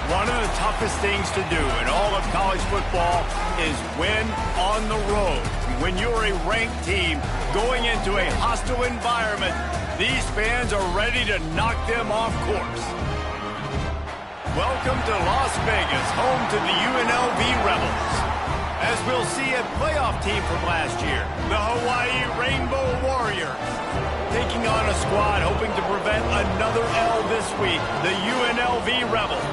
One of the toughest things to do in all of college football is win on the road. When you're a ranked team going into a hostile environment, these fans are ready to knock them off course. Welcome to Las Vegas, home to the UNLV Rebels. As we'll see a playoff team from last year, the Hawaii Rainbow Warriors. Taking on a squad hoping to prevent another L this week, the UNLV Rebels.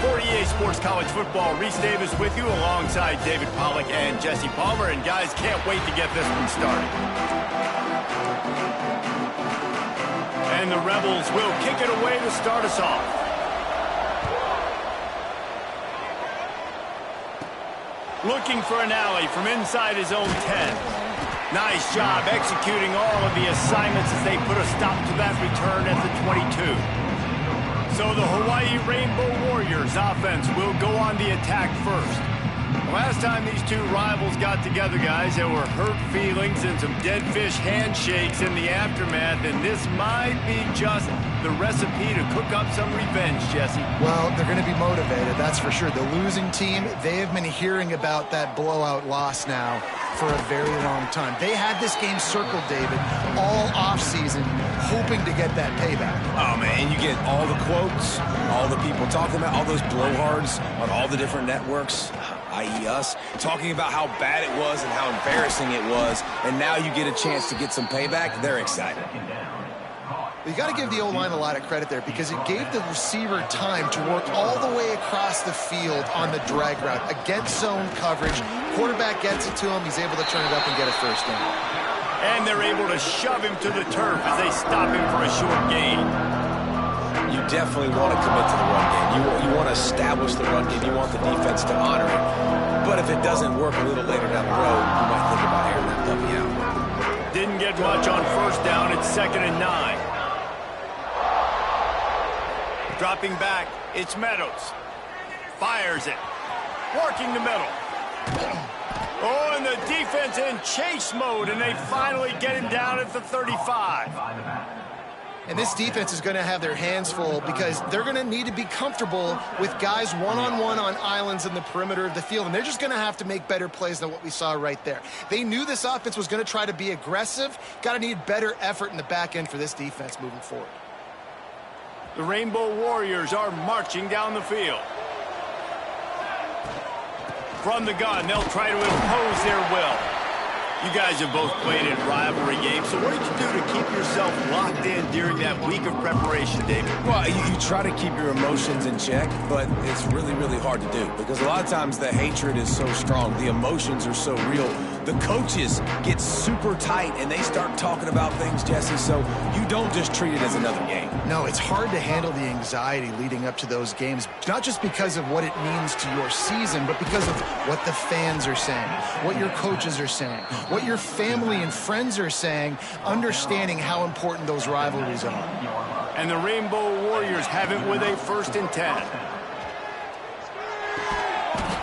For EA Sports College Football, Reese Davis with you alongside David Pollack and Jesse Palmer. And guys, can't wait to get this one started. And the Rebels will kick it away to start us off. Looking for an alley from inside his own 10. Nice job executing all of the assignments as they put a stop to that return at the 22. So the Hawaii Rainbow Warriors offense will go on the attack first. Last time these two rivals got together, guys, there were hurt feelings and some dead fish handshakes in the aftermath, and this might be just the recipe to cook up some revenge, Jesse. Well, they're going to be motivated, that's for sure. The losing team, they have been hearing about that blowout loss now for a very long time. They had this game circled, David, all offseason, hoping to get that payback. Oh, man, you get all the quotes, all the people talking about, all those blowhards on all the different networks, i.e. us, talking about how bad it was and how embarrassing it was, and now you get a chance to get some payback. They're excited. You got to give the O-line a lot of credit there because it gave the receiver time to work all the way across the field on the drag route against zone coverage. Quarterback gets it to him. He's able to turn it up and get a first down. And they're able to shove him to the turf as they stop him for a short gain. You definitely want to commit to the run game. You want to establish the run game. You want the defense to honor it. But if it doesn't work a little later down the road, you might think about airing that puppy out. Didn't get much on first down. It's 2nd and 9. Dropping back, it's Meadows. Fires it. Working the middle. Oh, and the defense in chase mode, and they finally get him down at the 35. And this defense is going to have their hands full because they're going to need to be comfortable with guys one-on-one on islands in the perimeter of the field, and they're just going to have to make better plays than what we saw right there. They knew this offense was going to try to be aggressive. Got to need better effort in the back end for this defense moving forward. The Rainbow Warriors are marching down the field. From the gun, they'll try to impose their will. You guys have both played in rivalry games, so what did you do to keep yourself locked in during that week of preparation, David? Well, you try to keep your emotions in check, but it's really, really hard to do because a lot of times the hatred is so strong, the emotions are so real. The coaches get super tight and they start talking about things, Jesse, so you don't just treat it as another game. No, it's hard to handle the anxiety leading up to those games, not just because of what it means to your season, but because of what the fans are saying, what your coaches are saying, what your family and friends are saying, understanding how important those rivalries are. And the Rainbow Warriors have it with a 1st and 10.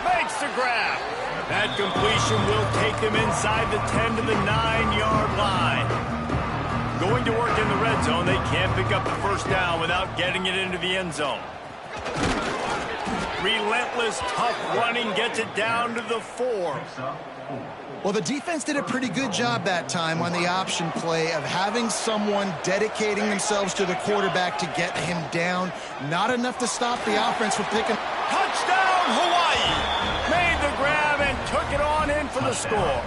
Makes the grab. That completion will take them inside the 10 to the 9-yard line. Going to work in the red zone, they can't pick up the first down without getting it into the end zone. Relentless, tough running gets it down to the 4. Well, the defense did a pretty good job that time on the option play of having someone dedicating themselves to the quarterback to get him down. Not enough to stop the offense from picking. Touchdown, Hawaii! Made the grab and took it on in for the score.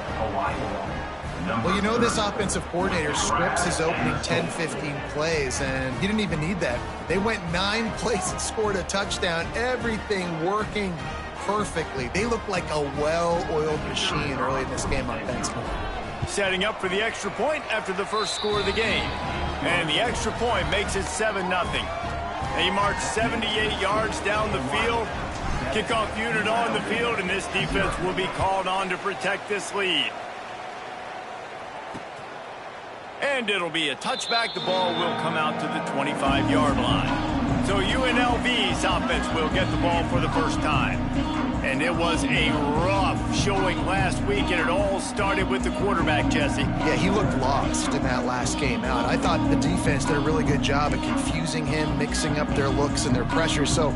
Well, you know this offensive coordinator scripts his opening 10-15 plays, and he didn't even need that. They went 9 plays and scored a touchdown. Everything working perfectly. They look like a well-oiled machine early in this game offensively. Setting up for the extra point after the first score of the game. And the extra point makes it 7-0. They march 78 yards down the field. Kickoff unit on the field, and this defense will be called on to protect this lead. And it'll be a touchback. The ball will come out to the 25-yard line. So UNLV's offense will get the ball for the first time. And it was a rough showing last week, and it all started with the quarterback, Jesse. Yeah, he looked lost in that last game out. I thought the defense did a really good job at confusing him, mixing up their looks and their pressure. So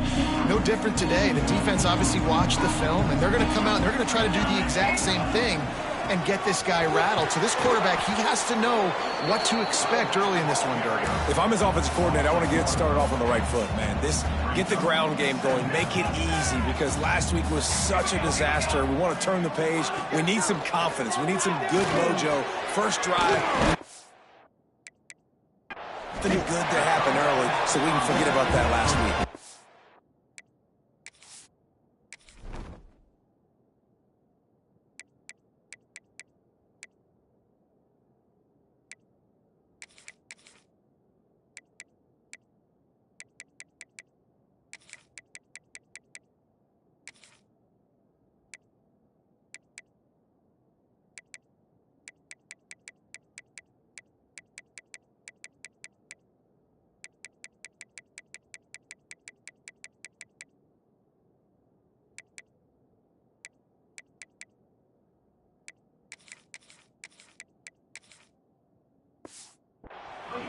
no different today. The defense obviously watched the film, and they're going to come out and they're going to try to do the exact same thing and get this guy rattled. So this quarterback, he has to know what to expect early in this one, Durgan. If I'm his offensive coordinator, I want to get started off on the right foot, man. Get the ground game going. Make it easy, because last week was such a disaster. We want to turn the page. We need some confidence. We need some good mojo. First drive. Something good to happen early so we can forget about that last week.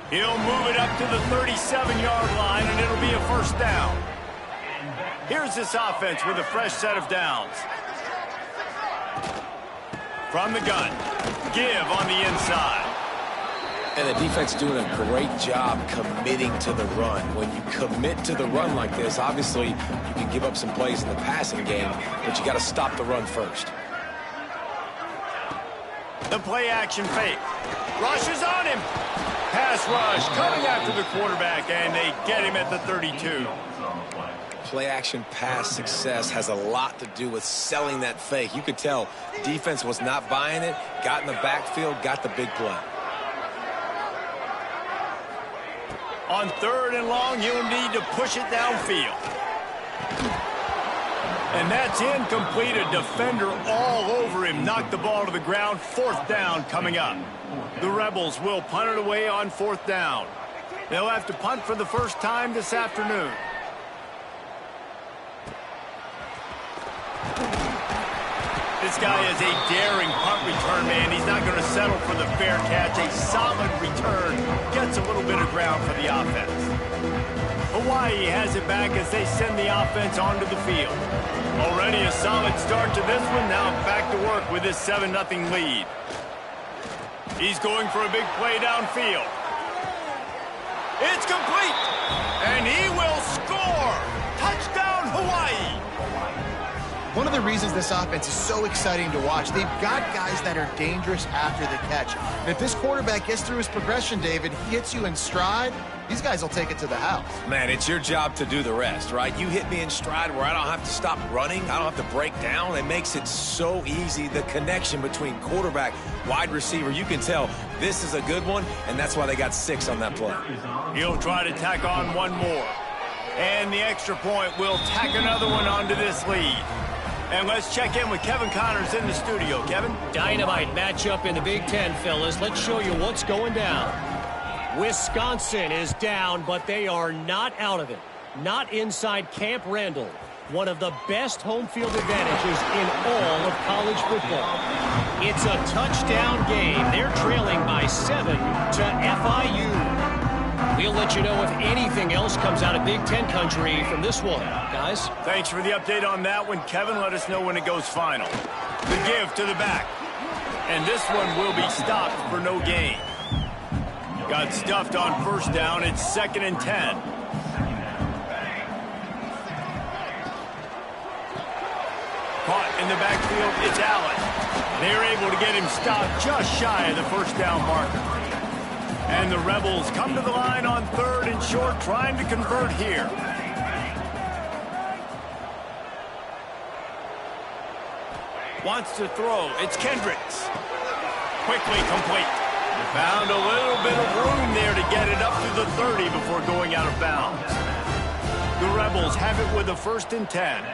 He'll move it up to the 37-yard line, and it'll be a first down. Here's this offense with a fresh set of downs. From the gun, give on the inside. And the defense doing a great job committing to the run. When you commit to the run like this, obviously you can give up some plays in the passing game, but you got to stop the run first. The play action fake. Rush is on him. Pass rush coming after the quarterback, and they get him at the 32. Play action pass success has a lot to do with selling that fake. You could tell defense was not buying it, got in the backfield, got the big play. On 3rd and long, he'll need to push it downfield. And that's incomplete. A defender all over him. Knocked the ball to the ground. 4th down coming up. The Rebels will punt it away on 4th down. They'll have to punt for the first time this afternoon. This guy is a daring punt return man. He's not going to settle for the fair catch. A solid return. Gets a little bit of ground for the offense. Hawaii has it back as they send the offense onto the field. Already a solid start to this one. Now back to work with this 7-0 lead. He's going for a big play downfield. It's complete. And he will score. Touchdown, Hawaii. One of the reasons this offense is so exciting to watch, they've got guys that are dangerous after the catch. And if this quarterback gets through his progression, David, he hits you in stride, these guys will take it to the house. Man, it's your job to do the rest, right? You hit me in stride where I don't have to stop running. I don't have to break down. It makes it so easy. The connection between quarterback, wide receiver, you can tell this is a good one, and that's why they got 6 on that play. He'll try to tack on one more. And the extra point will tack another one onto this lead. And let's check in with Kevin Connors in the studio. Kevin? Dynamite matchup in the Big Ten, fellas. Let's show you what's going down. Wisconsin is down, but they are not out of it. Not inside Camp Randall. One of the best home field advantages in all of college football. It's a touchdown game. They're trailing by 7 to FIU. We'll let you know if anything else comes out of Big Ten country from this one. Guys? Thanks for the update on that one, Kevin. Let us know when it goes final. The give to the back. And this one will be stopped for no gain. Got stuffed on 1st down. It's 2nd and 10. Caught in the backfield, it's Allen. They're able to get him stopped just shy of the 1st down marker. And the Rebels come to the line on 3rd and short, trying to convert here. Wants to throw. It's Kendricks. Quickly complete. Found a little bit of room there to get it up to the 30 before going out of bounds. The Rebels have it with a 1st and 10.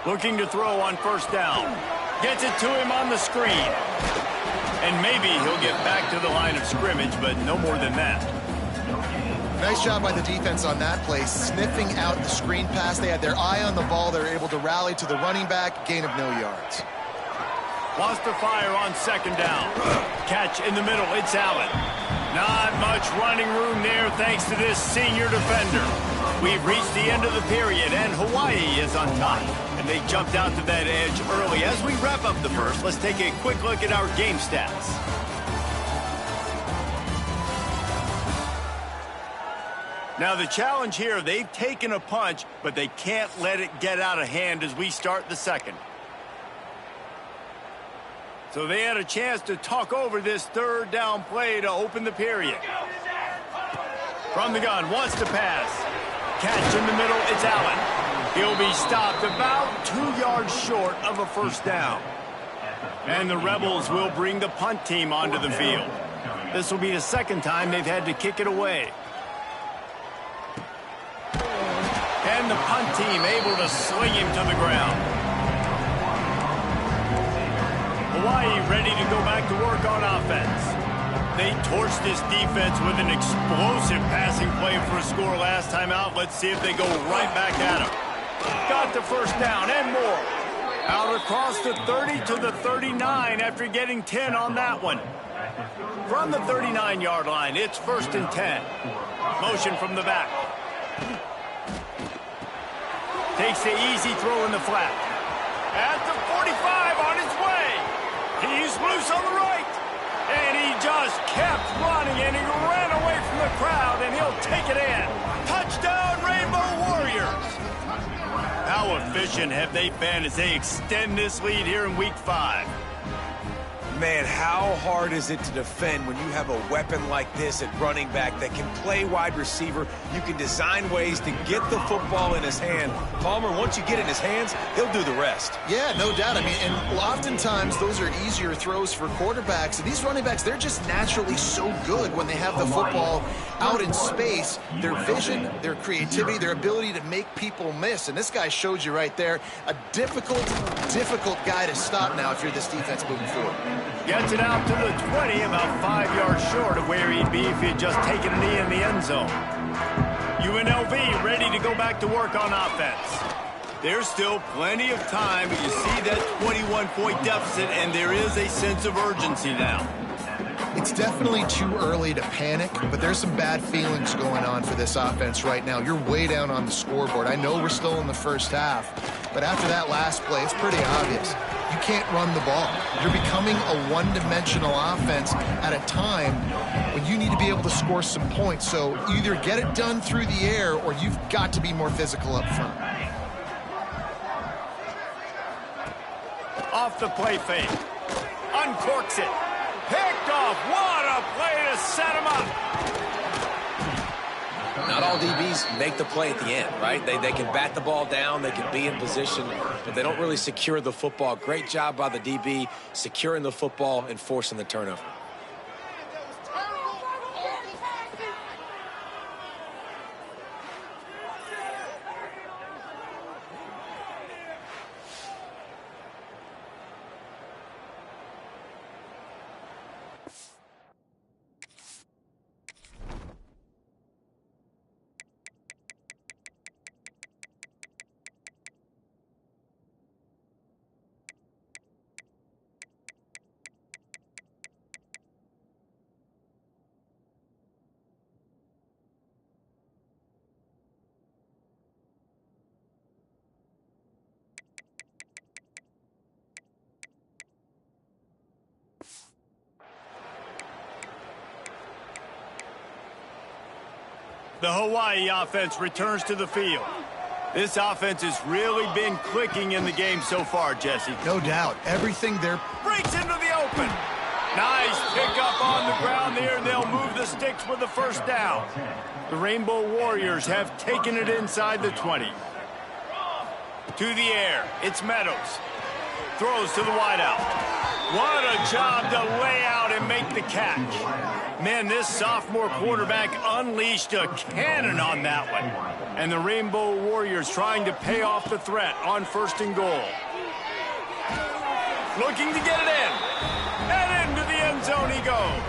Looking to throw on 1st down. Gets it to him on the screen. And maybe he'll get back to the line of scrimmage, but no more than that. Nice job by the defense on that play, sniffing out the screen pass. They had their eye on the ball. They were able to rally to the running back, gain of no yards. Wants to fire on second down. Catch in the middle, it's Allen. Not much running room there thanks to this senior defender. We've reached the end of the period, and Hawaii is on top. And they jumped out to that edge early. As we wrap up the first, let's take a quick look at our game stats. Now the challenge here, they've taken a punch, but they can't let it get out of hand as we start the second. So they had a chance to talk over this third down play to open the period. From the gun, wants to pass. Catch in the middle, it's Allen. He'll be stopped about 2 yards short of a first down. And the Rebels will bring the punt team onto the field. This will be the second time they've had to kick it away. And the punt team able to sling him to the ground. Hawaii ready to go back to work on offense. They torched this defense with an explosive passing play for a score last time out. Let's see if they go right back at him. Got the first down and more. Out across the 30 to the 39 after getting 10 on that one. From the 39-yard line, it's 1st and 10. Motion from the back. Takes the easy throw in the flat. At the 45 on his way. He's loose on the right. And he just kept running, and he ran away from the crowd, and he'll take it in. Touchdown, Rainbow Warriors. How efficient have they been as they extend this lead here in Week 5? Man, how hard is it to defend when you have a weapon like this at running back that can play wide receiver? You can design ways to get the football in his hand. Palmer, once you get it in his hands, he'll do the rest. Yeah, no doubt. I mean, and oftentimes those are easier throws for quarterbacks. And these running backs, they're just naturally so good when they have the football out in space. Their vision, their creativity, their ability to make people miss. And this guy showed you right there, a difficult guy to stop now if you're this defense moving forward. Gets it out to the 20, about 5 yards short of where he'd be if he had just taken a knee in the end zone. UNLV ready to go back to work on offense. There's still plenty of time, but you see that 21-point deficit, and there is a sense of urgency now. It's definitely too early to panic, but there's some bad feelings going on for this offense right now. You're way down on the scoreboard. I know we're still in the first half, but after that last play, it's pretty obvious. You can't run the ball. You're becoming a one-dimensional offense at a time when you need to be able to score some points. So either get it done through the air or you've got to be more physical up front. Off the play fake. Uncorks it. Picked off. What a play to set him up. Not all DBs make the play at the end, right? They can bat the ball down, they can be in position, but they don't really secure the football. Great job by the DB securing the football and forcing the turnover. The Hawaii offense returns to the field. This offense has really been clicking in the game so far, Jesse. No doubt. Everything there. Breaks into the open. Nice pickup on the ground there, and they'll move the sticks with the first down. The Rainbow Warriors have taken it inside the 20. To the air, it's Meadows. Throws to the wideout. What a job to lay out and make the catch. Man, this sophomore quarterback unleashed a cannon on that one. And the Rainbow Warriors trying to pay off the threat on 1st and goal. Looking to get it in. And into the end zone he goes.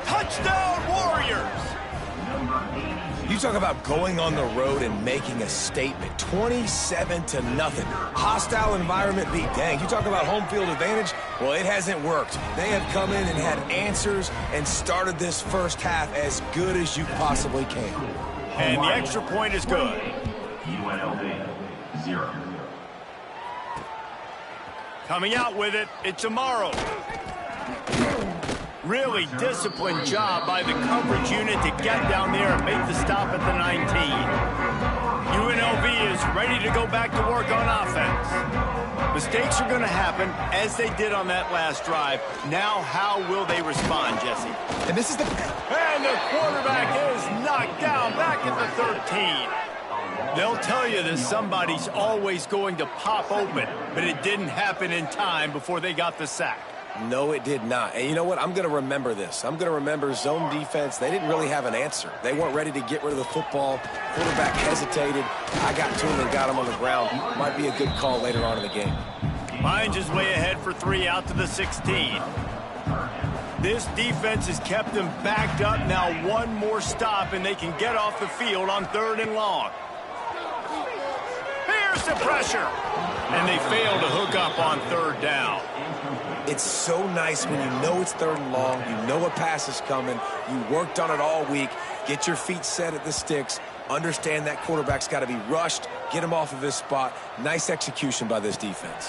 Touchdown, Warriors! You talk about going on the road and making a statement. 27-0. Hostile environment beat. Dang, you talk about home field advantage? Well, it hasn't worked. They have come in and had answers and started this first half as good as you possibly can. And the extra point is good. UNLV, 0. Coming out with it, it's Amaro. Really disciplined job by the coverage unit to get down there and make the stop at the 19. UNLV is ready to go back to work on offense. Mistakes are going to happen, as they did on that last drive. Now, how will they respond, Jesse? And this is the... And the quarterback is knocked down back at the 13. They'll tell you that somebody's always going to pop open, but it didn't happen in time before they got the sack. No, it did not. And you know what? I'm going to remember this. I'm going to remember zone defense. They didn't really have an answer. They weren't ready to get rid of the football. Quarterback hesitated. I got to him and got him on the ground. Might be a good call later on in the game. Hines is way ahead for 3 out to the 16. This defense has kept them backed up. Now one more stop, and they can get off the field on 3rd and long. Here's the pressure. And they fail to hook up on 3rd down. It's so nice when you know it's 3rd and long, you know a pass is coming, you worked on it all week, get your feet set at the sticks, understand that quarterback's got to be rushed, get him off of his spot. Nice execution by this defense.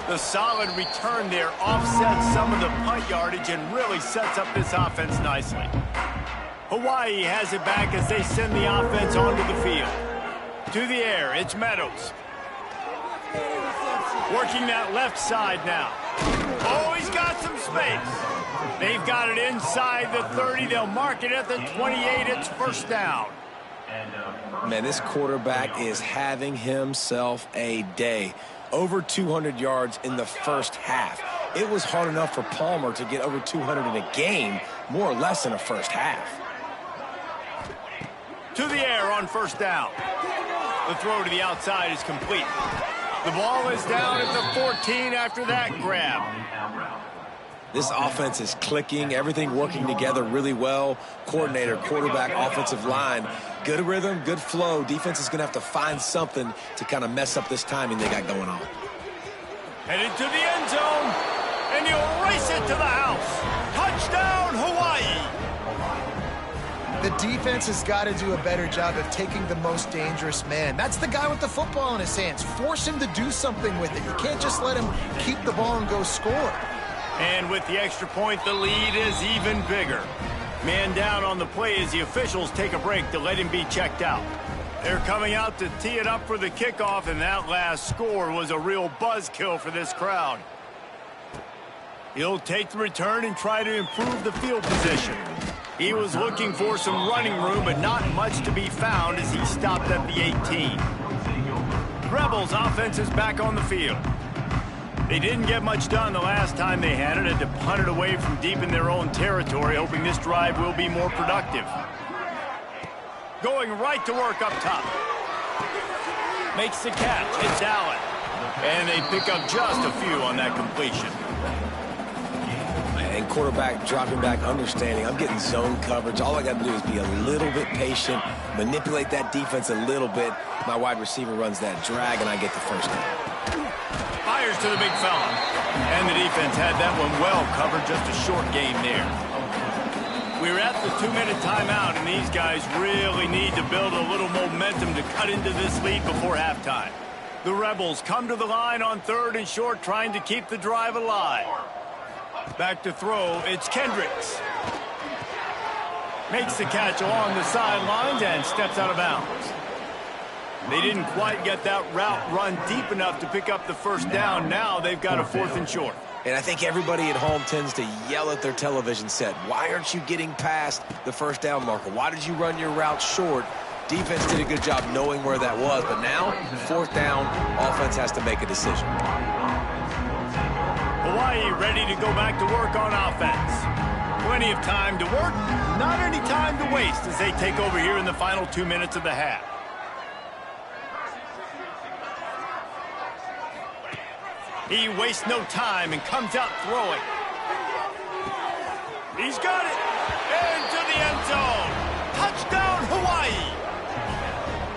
The solid return there offsets some of the punt yardage and really sets up this offense nicely. Hawaii has it back as they send the offense onto the field. To the air, it's Meadows. Working that left side now. Oh, he's got some space. They've got it inside the 30. They'll mark it at the 28. It's 1st down. Man, this quarterback is having himself a day. Over 200 yards in the first half. It was hard enough for Palmer to get over 200 in a game, more or less in a first half. To the air on 1st down. The throw to the outside is complete. The ball is down at the 14 after that grab. This offense is clicking, everything working together really well. Coordinator, quarterback, offensive line. Good rhythm, good flow. Defense is going to have to find something to kind of mess up this timing they got going on. Headed to the end zone, and he'll race it to the house. Touchdown, Hawaii! The defense has got to do a better job of taking the most dangerous man. That's the guy with the football in his hands. Force him to do something with it. You can't just let him keep the ball and go score. And with the extra point, the lead is even bigger. Man down on the play as the officials take a break to let him be checked out. They're coming out to tee it up for the kickoff, and that last score was a real buzzkill for this crowd. He'll take the return and try to improve the field position. He was looking for some running room, but not much to be found as he stopped at the 18. Rebels offense is back on the field. They didn't get much done the last time they had it, had to punt it away from deep in their own territory, hoping this drive will be more productive. Going right to work up top. Makes the catch. It's Allen. And they pick up just a few on that completion. And quarterback dropping back, understanding. I'm getting zone coverage. All I got to do is be a little bit patient, manipulate that defense a little bit. My wide receiver runs that drag, and I get the 1st down. Fires to the big fella. And the defense had that one well covered. Just a short game there. We're at the 2-minute timeout, and these guys really need to build a little momentum to cut into this lead before halftime. The Rebels come to the line on 3rd and short, trying to keep the drive alive. Back to throw, it's Kendricks. Makes the catch along the sidelines and steps out of bounds. They didn't quite get that route run deep enough to pick up the 1st down. Now they've got a 4th and short. And I think everybody at home tends to yell at their television set. Why aren't you getting past the 1st down marker? Why did you run your route short? Defense did a good job knowing where that was, but now 4th down, offense has to make a decision. Hawaii ready to go back to work on offense. Plenty of time to work, not any time to waste as they take over here in the final 2 minutes of the half. He wastes no time and comes out throwing. He's got it. And to the end zone. Touchdown, Hawaii.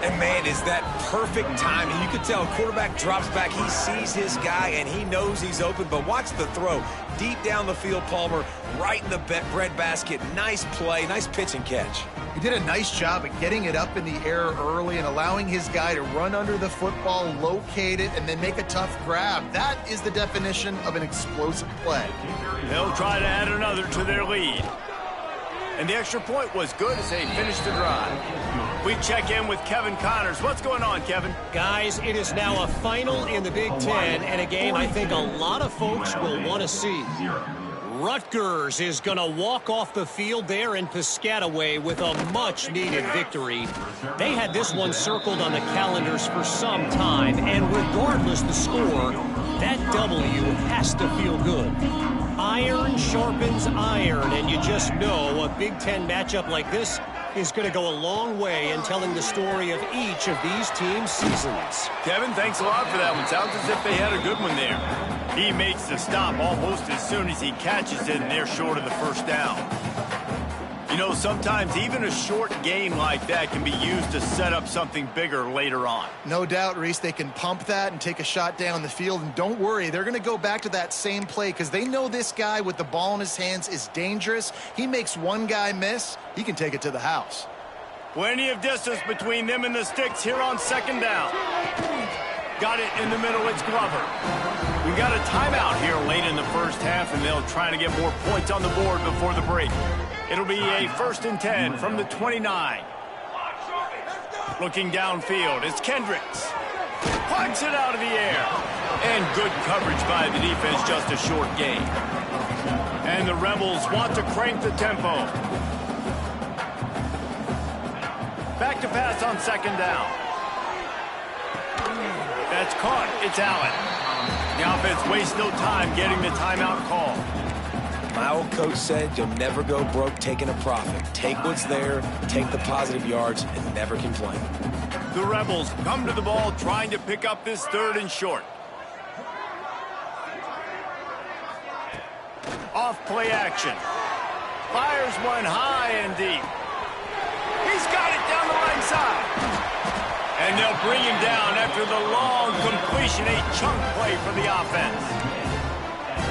And, man, is that perfect timing. You can tell quarterback drops back. He sees his guy, and he knows he's open. But watch the throw. Deep down the field, Palmer, right in the bread basket. Nice play, nice pitch and catch. He did a nice job at getting it up in the air early and allowing his guy to run under the football, locate it, and then make a tough grab. That is the definition of an explosive play. They'll try to add another to their lead. And the extra point was good as they finished the drive. We check in with Kevin Connors. What's going on, Kevin? Guys, it is now a final in the Big Ten and a game I think a lot of folks will want to see. Rutgers is going to walk off the field there in Piscataway with a much-needed victory. They had this one circled on the calendars for some time, and regardless the score, that W has to feel good. Iron sharpens iron, and you just know a Big Ten matchup like this is going to go a long way in telling the story of each of these teams' seasons. Kevin, thanks a lot for that one. Sounds as if they had a good one there. He makes the stop almost as soon as he catches it, and they're short of the first down. You know, sometimes even a short game like that can be used to set up something bigger later on. No doubt, Reese, they can pump that and take a shot down the field. And don't worry, they're going to go back to that same play because they know this guy with the ball in his hands is dangerous. He makes one guy miss, he can take it to the house. Plenty of distance between them and the sticks here on second down. Got it in the middle, it's Glover. We got a timeout here late in the first half, and they'll try to get more points on the board before the break. It'll be a 1st and 10 from the 29. Looking downfield, it's Kendricks. Punts it out of the air. And good coverage by the defense, just a short gain. And the Rebels want to crank the tempo. Back to pass on second down. That's caught. It's Allen. The offense wastes no time getting the timeout call. My old coach said you'll never go broke taking a profit. Take what's there, take the positive yards, and never complain. The Rebels come to the ball trying to pick up this 3rd and short. Off play action. Fires one high and deep. He's got it down the right side. And they'll bring him down after the long completion, a chunk play for the offense.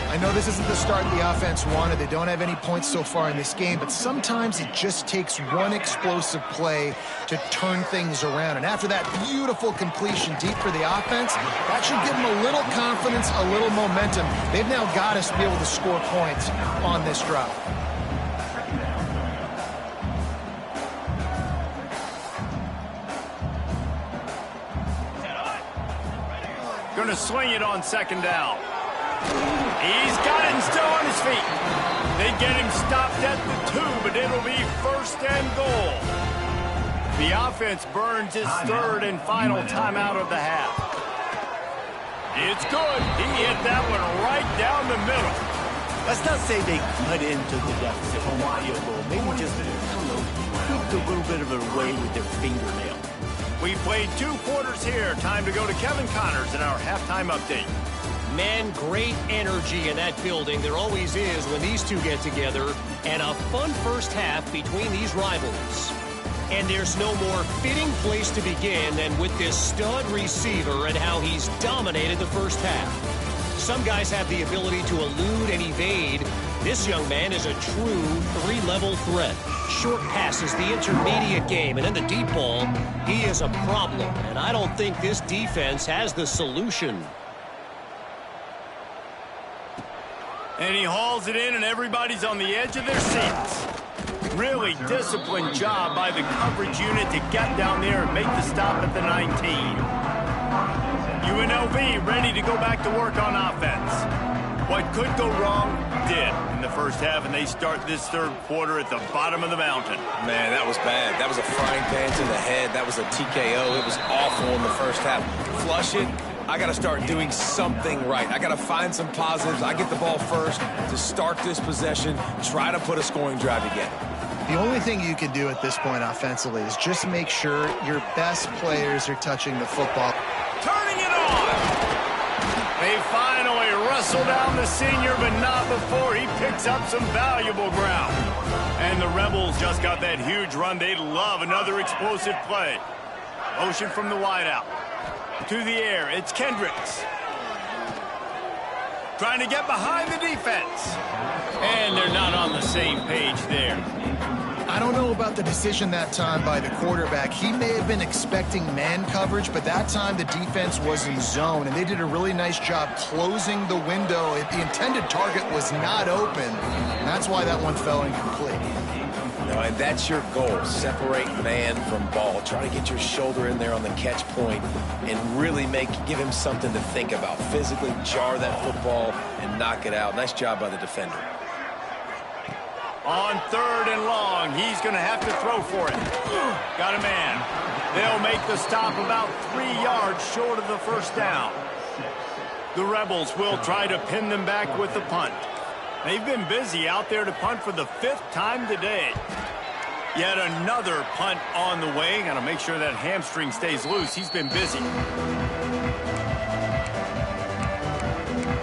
I know this isn't the start the offense wanted. They don't have any points so far in this game, but sometimes it just takes one explosive play to turn things around. And after that beautiful completion deep for the offense, that should give them a little confidence, a little momentum. They've now got us to be able to score points on this drive. Going to swing it on second down. He's got it and still on his feet. They get him stopped at the 2, but it'll be 1st and goal. The offense burns his 3rd and final timeout of the half. It's good. He hit that one right down the middle. Let's not say they cut into the deficit from a field goal. Maybe just, tweaked a little bit of a way with their fingernail. We played 2 quarters here. Time to go to Kevin Connors in our halftime update. Man, great energy in that building. There always is when these two get together. And a fun first half between these rivals. And there's no more fitting place to begin than with this stud receiver and how he's dominated the first half. Some guys have the ability to elude and evade. This young man is a true 3-level threat. Short passes, the intermediate game, and then the deep ball. He is a problem, and I don't think this defense has the solution. And he hauls it in, and everybody's on the edge of their seats. Really disciplined job by the coverage unit to get down there and make the stop at the 19. UNLV ready to go back to work on offense. What could go wrong did in the first half, and they start this 3rd quarter at the bottom of the mountain. Man, that was bad. That was a frying pan to the head. That was a TKO. It was awful in the first half. Flush it. I got to start doing something right. I got to find some positives. I get the ball first to start this possession, try to put a scoring drive together. The only thing you can do at this point offensively is just make sure your best players are touching the football. Turning it on! They finally wrestle down the senior, but not before he picks up some valuable ground. And And the Rebels just got that huge run. They love another explosive play. Motion from the wideout. To the air, it's Kendricks. Trying to get behind the defense. And they're not on the same page there. I don't know about the decision that time by the quarterback. He may have been expecting man coverage, but that time the defense was in zone, and they did a really nice job closing the window. The intended target was not open, and that's why that one fell incomplete. No, and that's your goal. Separate man from ball. Try to get your shoulder in there on the catch point and really give him something to think about. Physically jar that football and knock it out. Nice job by the defender. On 3rd and long, he's going to have to throw for it. Got a man. They'll make the stop about 3 yards short of the first down. The Rebels will try to pin them back with the punt. They've been busy out there to punt for the 5th time today. Yet another punt on the way. Got to make sure that hamstring stays loose. He's been busy.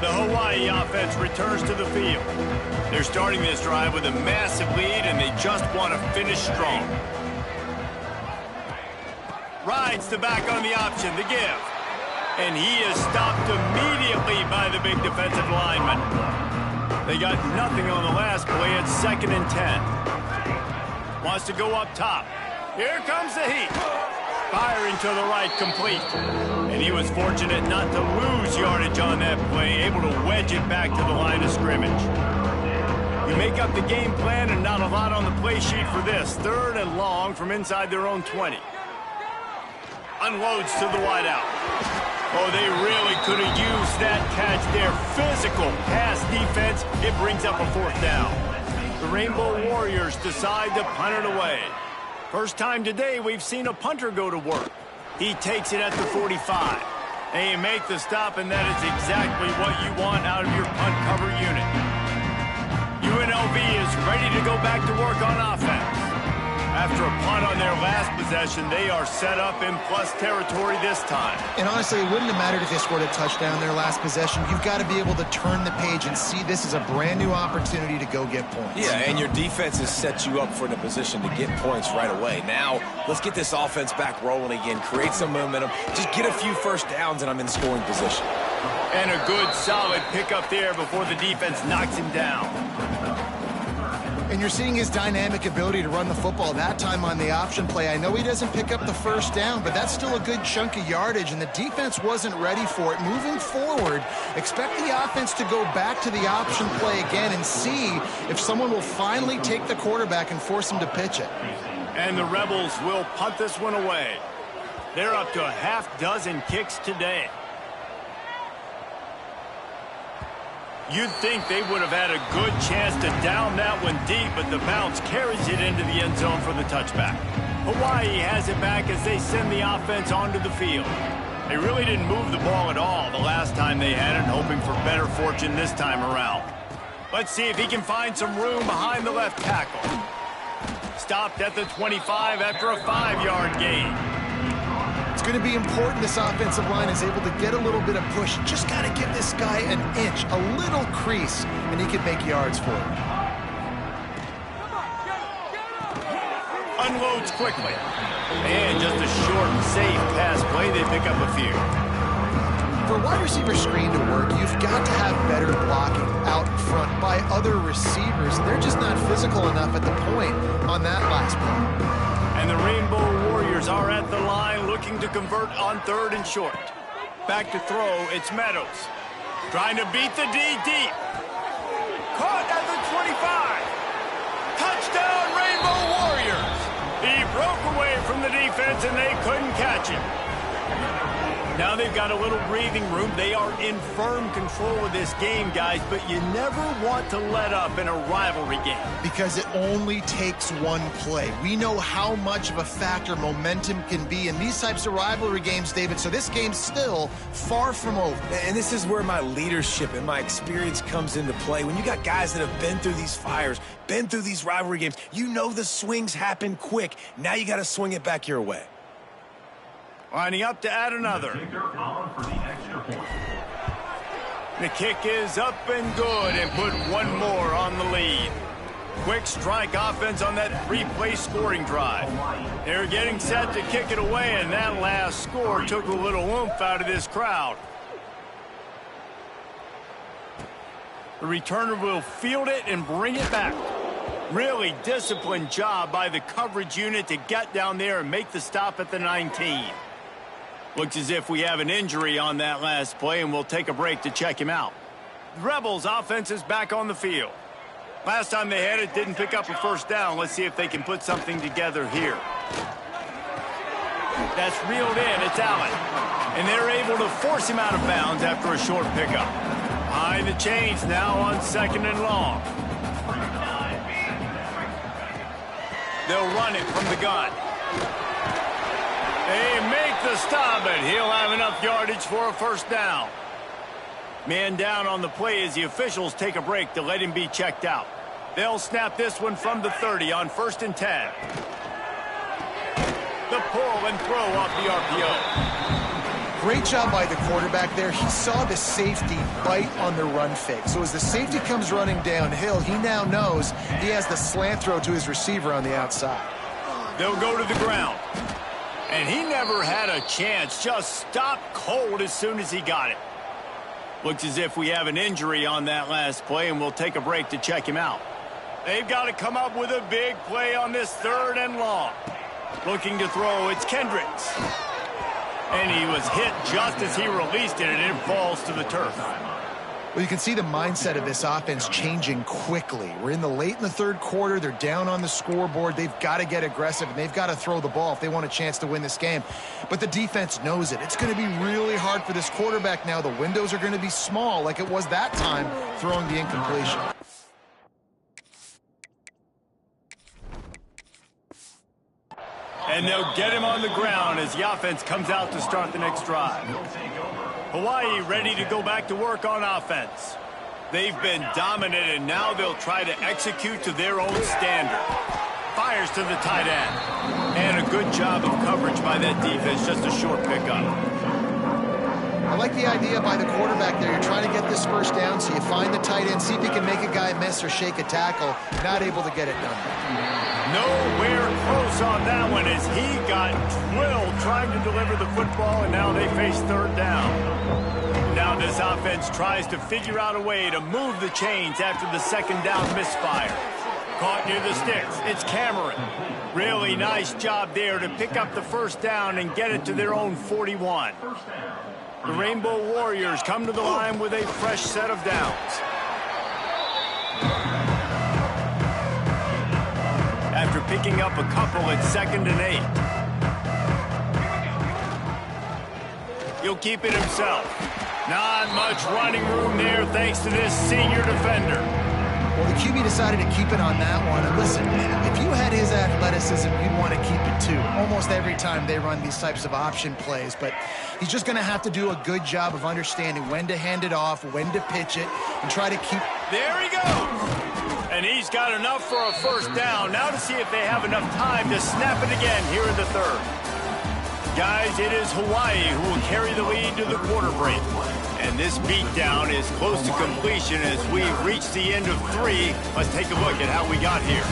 The Hawaii offense returns to the field. They're starting this drive with a massive lead, and they just want to finish strong. Rides the back on the option, the give. And he is stopped immediately by the big defensive lineman. They got nothing on the last play. It's 2nd and 10. Wants to go up top. Here comes the heat. Firing to the right, complete. And he was fortunate not to lose yardage on that play, able to wedge it back to the line of scrimmage. You make up the game plan and not a lot on the play sheet for this. 3rd and long from inside their own 20. Unloads to the wideout. Oh, they really could have used that catch there. Physical pass defense. It brings up a 4th down. The Rainbow Warriors decide to punt it away. First time today we've seen a punter go to work. He takes it at the 45. And you make the stop, and that is exactly what you want out of your punt cover unit. UNLV is ready to go back to work on offense. After a punt on their last possession, they are set up in plus territory this time. And honestly, it wouldn't have mattered if they scored a touchdown their last possession. You've got to be able to turn the page and see this is a brand new opportunity to go get points. Yeah, and your defense has set you up for the position to get points right away. Now, let's get this offense back rolling again, create some momentum, just get a few first downs, and I'm in scoring position. And a good, solid pickup there before the defense knocks him down. And you're seeing his dynamic ability to run the football that time on the option play. I know he doesn't pick up the first down, but that's still a good chunk of yardage, and the defense wasn't ready for it. Moving forward, expect the offense to go back to the option play again and see if someone will finally take the quarterback and force him to pitch it. And the Rebels will punt this one away. They're up to a half-dozen kicks today. You'd think they would have had a good chance to down that one deep, but the bounce carries it into the end zone for the touchback. Hawaii has it back as they send the offense onto the field. They really didn't move the ball at all the last time they had it, hoping for better fortune this time around. Let's see if he can find some room behind the left tackle. Stopped at the 25 after a 5-yard gain. It's going to be important this offensive line is able to get a little bit of push. Just got to give this guy an inch, a little crease, and he can make yards for it. Unloads quickly. And just a short, safe pass play. They pick up a few. For a wide receiver screen to work, you've got to have better blocking out front by other receivers. They're just not physical enough at the point on that last play. And the Rainbow Warriors are at the line looking to convert on 3rd and short. Back to throw, it's Meadows. Trying to beat the D deep. Caught at the 25. Touchdown, Rainbow Warriors. He broke away from the defense and they couldn't catch him. Now they've got a little breathing room. They are in firm control of this game, guys, but you never want to let up in a rivalry game. Because it only takes one play. We know how much of a factor momentum can be in these types of rivalry games, David, so this game's still far from over. And this is where my leadership and my experience comes into play. When you got guys that have been through these fires, been through these rivalry games, you know the swings happen quick. Now you got to swing it back your way. Lining up to add another. The kick is up and good and put one more on the lead. Quick strike offense on that three-play scoring drive. They're getting set to kick it away, and that last score took a little oomph out of this crowd. The returner will field it and bring it back. Really disciplined job by the coverage unit to get down there and make the stop at the 19. Looks as if we have an injury on that last play, and we'll take a break to check him out. The Rebels offense is back on the field. Last time they had it, didn't pick up a first down. Let's see if they can put something together here. That's reeled in. It's Allen. And they're able to force him out of bounds after a short pickup. Behind the chains now on 2nd and long. They'll run it from the gun. They make the stop, and he'll have enough yardage for a first down. Man down on the play as the officials take a break to let him be checked out. They'll snap this one from the 30 on 1st and 10. The pull and throw off the RPO. Great job by the quarterback there. He saw the safety bite on the run fake. So as the safety comes running downhill, he now knows he has the slant throw to his receiver on the outside. They'll go to the ground. And he never had a chance. Just stopped cold as soon as he got it. Looks as if we have an injury on that last play, and we'll take a break to check him out. They've got to come up with a big play on this 3rd and long. Looking to throw, it's Kendricks. And he was hit just as he released it, and it falls to the turf. Well, you can see the mindset of this offense changing quickly. We're late in the 3rd quarter. They're down on the scoreboard. They've got to get aggressive, and they've got to throw the ball if they want a chance to win this game. But the defense knows it. It's going to be really hard for this quarterback now. The windows are going to be small like it was that time throwing the incompletion. And they'll get him on the ground as the offense comes out to start the next drive. Hawaii ready to go back to work on offense. They've been dominant, and now they'll try to execute to their own standard. Fires to the tight end. And a good job of coverage by that defense, just a short pickup. I like the idea by the quarterback there. You're trying to get this first down, so you find the tight end, see if you can make a guy miss or shake a tackle. Not able to get it done. Nowhere close on that one as he got drilled trying to deliver the football, and now they face 3rd down. Now this offense tries to figure out a way to move the chains after the 2nd down misfire. Caught near the sticks. It's Cameron. Really nice job there to pick up the first down and get it to their own 41. The Rainbow Warriors come to the line with a fresh set of downs. After picking up a couple at 2nd and 8. He'll keep it himself. Not much running room there thanks to this senior defender. Well, the QB decided to keep it on that one. And listen, if you had his athleticism, you'd want to keep it too. Almost every time they run these types of option plays. But he's just going to have to do a good job of understanding when to hand it off, when to pitch it, and try to keep... There he goes! And he's got enough for a first down. Now to see if they have enough time to snap it again here in the 3rd. Guys, it is Hawaii who will carry the lead to the quarter break. And this beatdown is close to completion as we've reached the end of 3. Let's take a look at how we got here.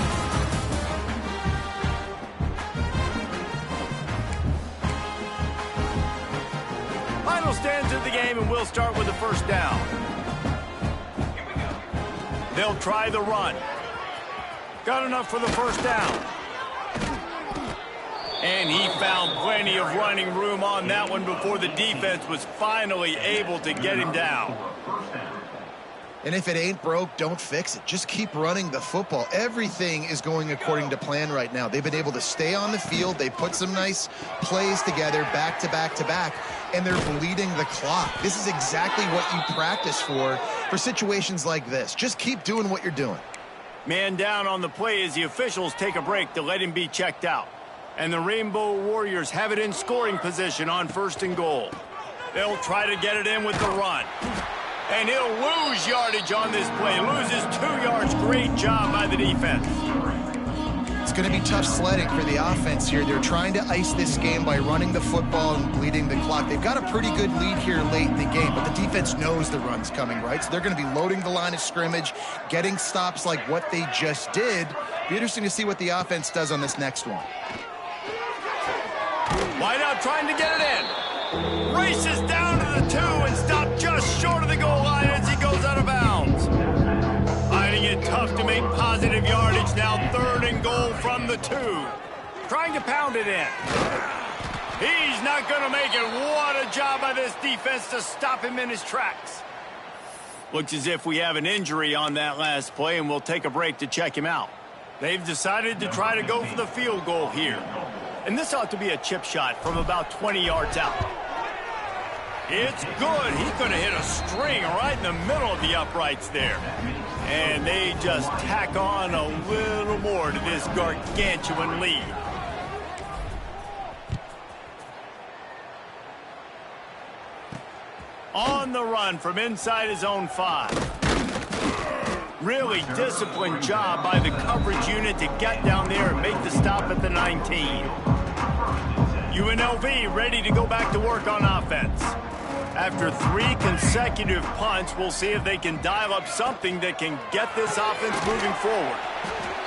Final stands of the game, and we'll start with the first down. They'll try the run. Got enough for the first down. And he found plenty of running room on that one before the defense was finally able to get him down. And if it ain't broke, don't fix it. Just keep running the football. Everything is going according to plan right now. They've been able to stay on the field. They put some nice plays together back to back to back, and they're bleeding the clock. This is exactly what you practice for situations like this. Just keep doing what you're doing. Man down on the play as the officials take a break to let him be checked out. And the Rainbow Warriors have it in scoring position on 1st and goal. They'll try to get it in with the run. And he'll lose yardage on this play. Loses 2 yards. Great job by the defense. It's going to be tough sledding for the offense here. They're trying to ice this game by running the football and bleeding the clock. They've got a pretty good lead here late in the game, but the defense knows the run's coming, right? So they're going to be loading the line of scrimmage, getting stops like what they just did. Be interesting to see what the offense does on this next one. Wideout trying to get it in. Races down to the 2 and stopped just short of the goal line as he goes out of bounds. Finding it tough to make positive yardage now. 3rd and goal from the 2. Trying to pound it in. He's not going to make it. What a job by this defense to stop him in his tracks. Looks as if we have an injury on that last play, and we'll take a break to check him out. They've decided to try to go for the field goal here. And this ought to be a chip shot from about 20 yards out. It's good. He could have hit a string right in the middle of the uprights there. And they just tack on a little more to this gargantuan lead. On the run from inside his own 5. Really disciplined job by the coverage unit to get down there and make the stop at the 19. UNLV ready to go back to work on offense. After 3 consecutive punts, we'll see if they can dial up something that can get this offense moving forward.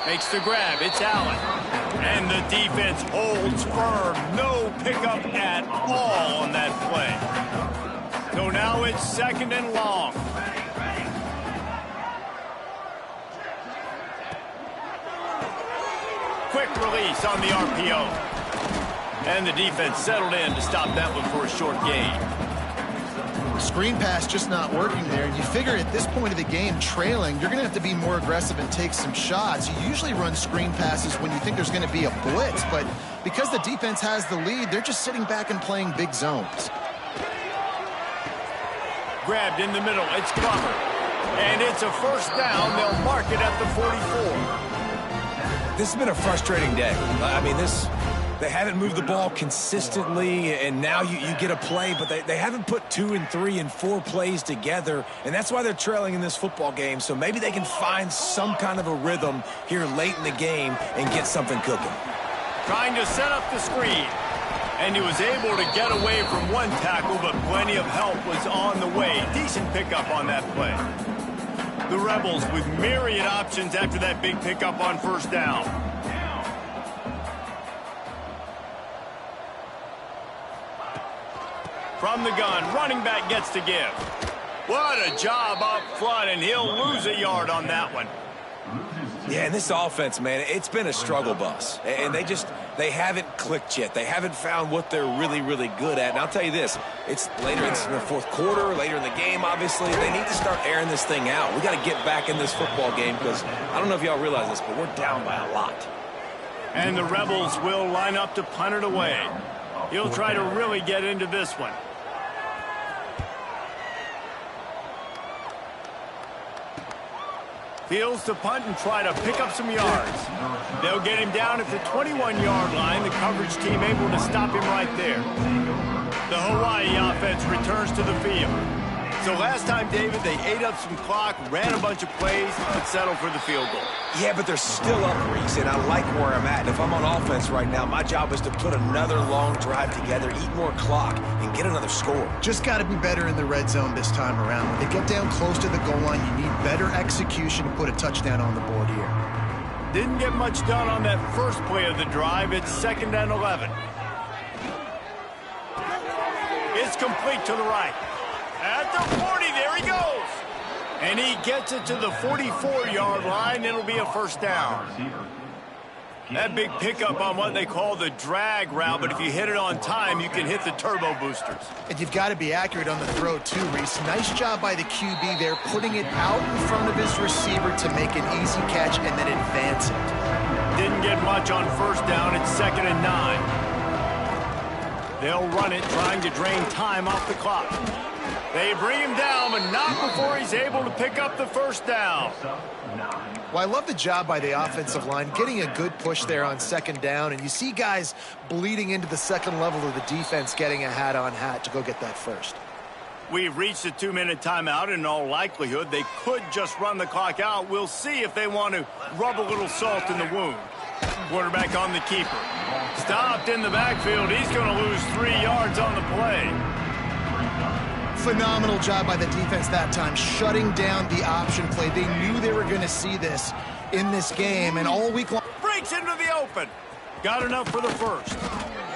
Makes the grab. It's Allen. And the defense holds firm. No pickup at all on that play. So now it's 2nd and long. Quick release on the RPO. And the defense settled in to stop that one for a short gain. Screen pass just not working there. You figure at this point of the game, trailing, you're going to have to be more aggressive and take some shots. You usually run screen passes when you think there's going to be a blitz, but because the defense has the lead, they're just sitting back and playing big zones. Grabbed in the middle. It's Glover. And it's a first down. They'll mark it at the 44. This has been a frustrating day. I mean, they haven't moved the ball consistently, and now you get a play, but they haven't put 2 and 3 and 4 plays together, and that's why they're trailing in this football game. So maybe they can find some kind of a rhythm here late in the game and get something cooking. Trying to set up the screen, and he was able to get away from one tackle, but plenty of help was on the way. Decent pickup on that play. The Rebels with myriad options after that big pickup on first down. From the gun, running back gets to give. What a job up front, and he'll lose a yard on that one. Yeah, and this offense, man, it's been a struggle bus. And they haven't clicked yet. They haven't found what they're really, really good at. And I'll tell you this, it's later in the 4th quarter, later in the game, obviously. They need to start airing this thing out. We got to get back in this football game because I don't know if y'all realize this, but we're down by a lot. And the Rebels will line up to punt it away. He'll try to really get into this one. Fields to punt and try to pick up some yards. They'll get him down at the 21-yard line. The coverage team able to stop him right there. The Hawaii offense returns to the field. So last time, David, they ate up some clock, ran a bunch of plays, but settled for the field goal. Yeah, but they're still up, Reese, and I like where I'm at. And if I'm on offense right now, my job is to put another long drive together, eat more clock, and get another score. Just got to be better in the red zone this time around. When they get down close to the goal line, you need better execution to put a touchdown on the board here. Didn't get much done on that first play of the drive. It's 2nd and 11. It's complete to the right. At the 40, there he goes. And he gets it to the 44-yard line. It'll be a first down. That big pickup on what they call the drag route, but if you hit it on time, you can hit the turbo boosters. And you've got to be accurate on the throw, too, Reese. Nice job by the QB there, putting it out in front of his receiver to make an easy catch and then advance it. Didn't get much on first down. It's 2nd and 9. They'll run it, trying to drain time off the clock. They bring him down, but not before he's able to pick up the first down. Well, I love the job by the offensive line, getting a good push there on 2nd down, and you see guys bleeding into the second level of the defense getting a hat-on-hat to go get that first. We've reached a 2-minute timeout, and in all likelihood, they could just run the clock out. We'll see if they want to rub a little salt in the wound. Quarterback on the keeper. Stopped in the backfield. He's going to lose 3 yards on the play. Phenomenal job by the defense that time, shutting down the option play. They knew they were going to see this in this game, and all week long. Breaks into the open. Got enough for the first.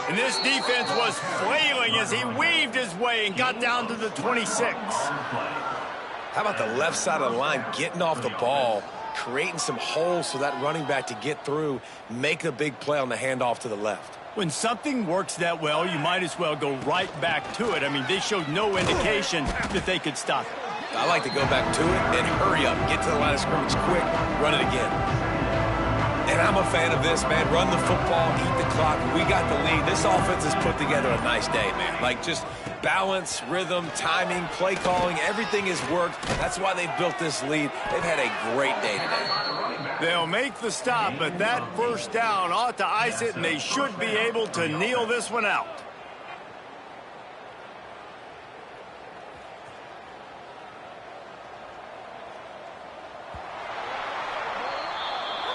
And this defense was flailing as he weaved his way and got down to the 26. How about the left side of the line getting off the ball, creating some holes for that running back to get through, make a big play on the handoff to the left. When something works that well, you might as well go right back to it. I mean, they showed no indication that they could stop it. I like to go back to it and hurry up, get to the line of scrimmage quick, run it again. And I'm a fan of this, man. Run the football, eat the clock. We got the lead. This offense has put together a nice day, man. Like, just balance, rhythm, timing, play calling, everything has worked. That's why they've built this lead. They've had a great day today. They'll make the stop, but that first down ought to ice it, and they should be able to kneel this one out.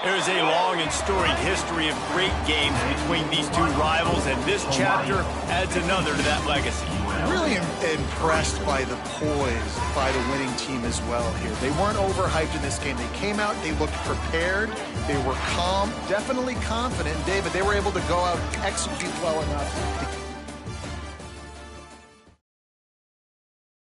There's a long and storied history of great games between these two rivals, and this chapter adds another to that legacy. Really impressed by the poise by the winning team as well here. They weren't overhyped in this game. They came out, they looked prepared, they were calm, definitely confident, David. They were able to go out and execute well enough to